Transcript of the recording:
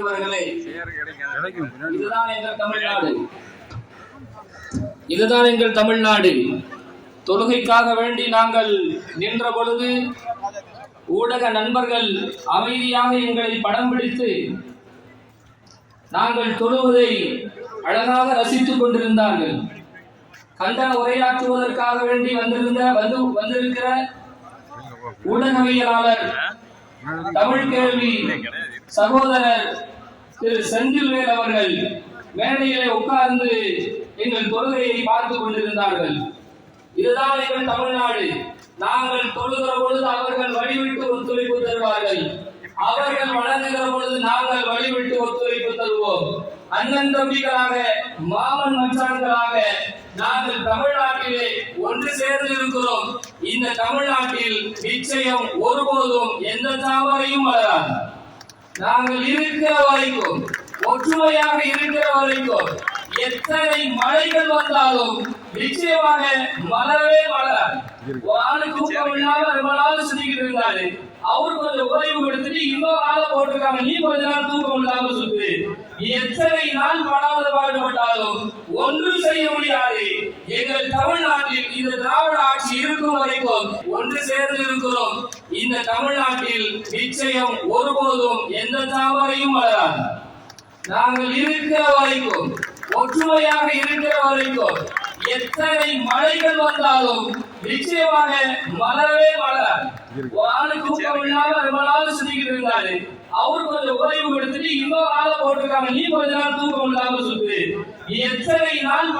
இவர்களே, இதுதான் எங்கள் தமிழ்நாடு, இதுதான் எங்கள் தமிழ்நாடு. தொழுகைக்காக வேண்டி நாங்கள் நின்ற பொழுது ஊடக நண்பர்கள் அமைதியாக எங்களை படம் பிடித்து நாங்கள் தொழுவதை அழகாக ரசித்துக் கொண்டிருந்தார்கள். கண்டன உரையாற்றுவதற்காக வேண்டி வந்திருக்கிற ஊடகவியலாளர், தமிழ் கேள்வி சகோதரர் திரு செந்தில்வேல் அவர்கள் மேடையிலே உட்கார்ந்து எங்கள் தொழுகையை பார்த்துக் கொண்டிருந்தார்கள். இதுதான் எங்கள் தமிழ்நாடு. நாங்கள் தொழுகிற பொழுது அவர்கள் வழிவிட்டு ஒத்துழைப்பு தருவார்கள், அவர்கள் வழங்குகிற பொழுது நாங்கள் வழிவிட்டு ஒத்துழைப்பு தருவோம். அண்ணன் தம்பிகளாக, மாமன் மச்சான்களாக நாங்கள் தமிழ்நாட்டிலே ஒன்று சேர்ந்து இருக்கிறோம். இந்த தமிழ்நாட்டில் நிச்சயம் ஒருபோதும் எந்த தாமரையும் வளராது. நாங்கள் இருக்கிற வரைக்கும், ஒற்றுமையாக இருக்கிற வரைக்கும், எத்தனை மழைகள் வந்தாலும் நிச்சயமாக மலரவே மலராது. ஒரு ஆளு தூக்கம் இல்லாம ரொம்ப நாள் சுத்திக்கிட்டு இருந்தாரு, அவரு கொஞ்சம் ஓய்வு எடுத்துட்டு இன்னொரு ஆளை போட்டிருக்காங்க, நீ கொஞ்ச நாள் தூக்கம் இல்லாம சுத்து. எத்தனை நாள் பாடுபட்டாலும் ஒன்று செய்ய முடியாது. எங்கள் தமிழ்நாட்டில் இந்த திராவிட ஆட்சி இருக்கும் வரைக்கும் ஒன்று சேர்ந்து இருக்கிறோம். இந்த தமிழ்நாட்டில் நிச்சயம் ஒருபோதும் எந்த தாமரையும் வளராது. நாங்கள் இருக்கிற வரைக்கும், ஒற்றுமையாக இருக்கிற வரைக்கும், எத்தனை மழைகள் வந்தாலும் நிச்சயமாக மலரவே மலராது. ஒரு ஆளு தூக்கம் இல்லாம ரொம்ப நாள் சுத்திக்கிட்டு இருந்தாரு, அவரு கொஞ்சம் ஓய்வு எடுத்துட்டு இன்னொரு ஆளை போட்டிருக்காங்க, நீ கொஞ்ச நாள் தூக்கம் இல்லாம சுத்து. எத்தனை நாள்